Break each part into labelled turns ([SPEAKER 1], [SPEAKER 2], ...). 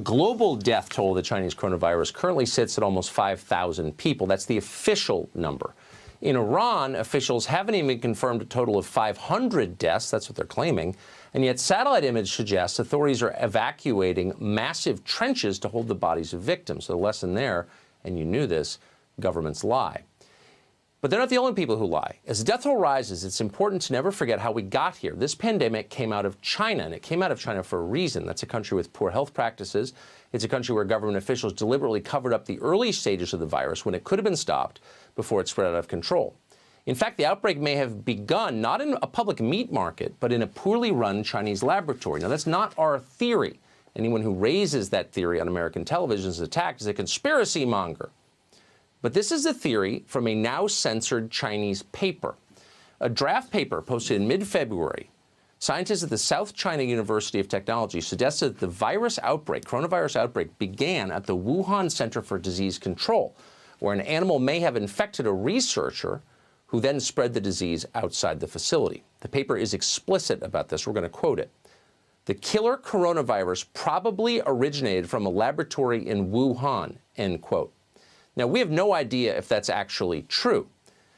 [SPEAKER 1] global death toll of the Chinese coronavirus currently sits at almost 5,000 people. That's the official number. In Iran, officials haven't even confirmed a total of 500 deaths. That's what they're claiming. And yet satellite image suggests authorities are evacuating massive trenches to hold the bodies of victims. So the lesson there, and you knew this, governments lie. But they're not the only people who lie. As the death toll rises, it's important to never forget how we got here. This pandemic came out of China, and it came out of China for a reason. That's a country with poor health practices. It's a country where government officials deliberately covered up the early stages of the virus when it could have been stopped before it spread out of control. In fact, the outbreak may have begun not in a public meat market, but in a poorly run Chinese laboratory. Now, that's not our theory. Anyone who raises that theory on American television is attacked as a conspiracy monger. But this is a theory from a now censored Chinese paper. A draft paper posted in mid-February, scientists at the South China University of Technology suggested that the coronavirus outbreak, began at the Wuhan Center for Disease Control, where an animal may have infected a researcher who then spread the disease outside the facility. The paper is explicit about this. We're going to quote it. The killer coronavirus probably originated from a laboratory in Wuhan, end quote. Now, we have no idea if that's actually true.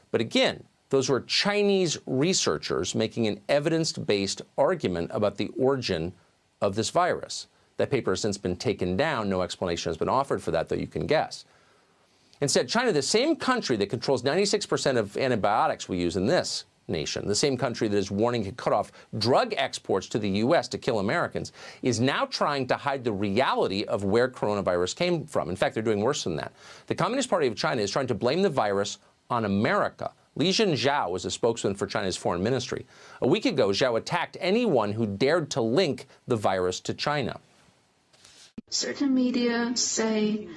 [SPEAKER 1] But again, those were Chinese researchers making an evidence-based argument about the origin of this virus. That paper has since been taken down. No explanation has been offered for that, though you can guess. Instead, China, the same country that controls 96% of antibiotics we use in this nation, the same country that is warning to cut off drug exports to the U.S. to kill Americans, is now trying to hide the reality of where coronavirus came from. In fact, they're doing worse than that. The Communist Party of China is trying to blame the virus on America. Li Zhenjiao was a spokesman for China's foreign ministry. A week ago, Zhao attacked anyone who dared to link the virus to China.
[SPEAKER 2] Certain media say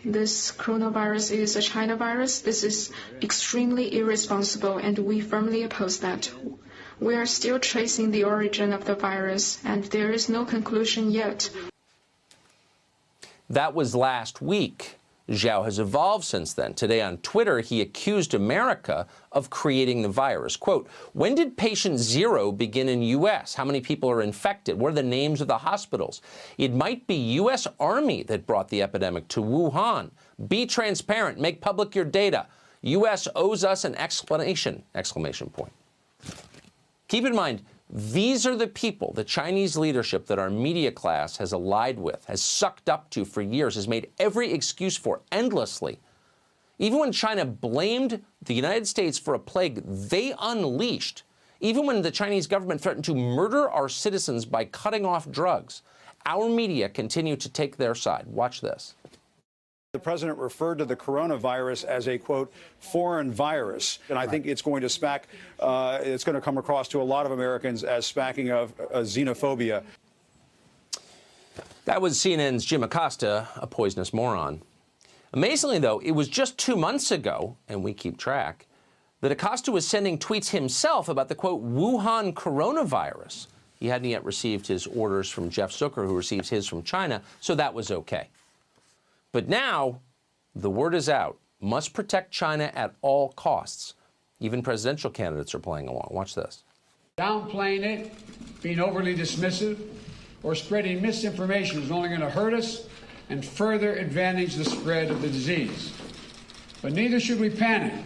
[SPEAKER 2] this coronavirus is a China virus. This is extremely irresponsible, and we firmly oppose that. We are still tracing the origin of the virus, and there is no conclusion yet.
[SPEAKER 1] That was last week. Zhao has evolved since then. Today on Twitter, he accused America of creating the virus. Quote, when did patient zero begin in U.S.? How many people are infected? What are the names of the hospitals? It might be U.S. Army that brought the epidemic to Wuhan. Be transparent. Make public your data. U.S. owes us an explanation! Exclamation point. Keep in mind, these are the people, the Chinese leadership that our media class has allied with, has sucked up to for years, has made every excuse for endlessly. Even when China blamed the United States for a plague they unleashed, even when the Chinese government threatened to murder our citizens by cutting off drugs, our media continue to take their side. Watch this.
[SPEAKER 3] The president referred to the coronavirus as a, quote, foreign virus. And I think it's going to it's going to come across to a lot of Americans as smacking of xenophobia.
[SPEAKER 1] That was CNN's Jim Acosta, a poisonous moron. Amazingly, though, it was just 2 months ago, and we keep track, that Acosta was sending tweets himself about the, quote, Wuhan coronavirus. He hadn't yet received his orders from Jeff Zucker, who receives his from China, so that was okay. But now, the word is out. Must protect China at all costs. Even presidential candidates are playing along. Watch this.
[SPEAKER 4] Downplaying it, being overly dismissive, or spreading misinformation is only going to hurt us and further advantage the spread of the disease. But neither should we panic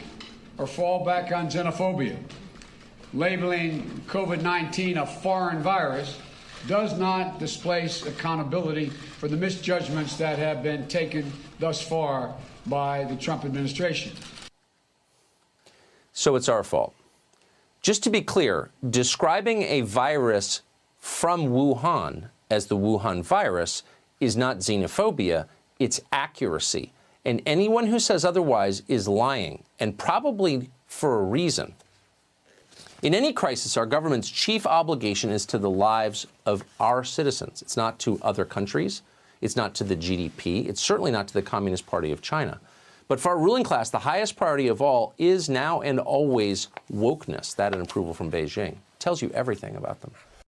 [SPEAKER 4] or fall back on xenophobia. Labeling COVID-19 a foreign virus does not displace accountability for the misjudgments that have been taken thus far by the Trump administration.
[SPEAKER 1] So it's our fault. Just to be clear, describing a virus from Wuhan as the Wuhan virus is not xenophobia, it's accuracy. And anyone who says otherwise is lying, and probably for a reason. In any crisis, our government's chief obligation is to the lives of our citizens. It's not to other countries. It's not to the GDP. It's certainly not to the Communist Party of China. But for our ruling class, the highest priority of all is now and always wokeness. That and approval from Beijing. Tells you everything about them.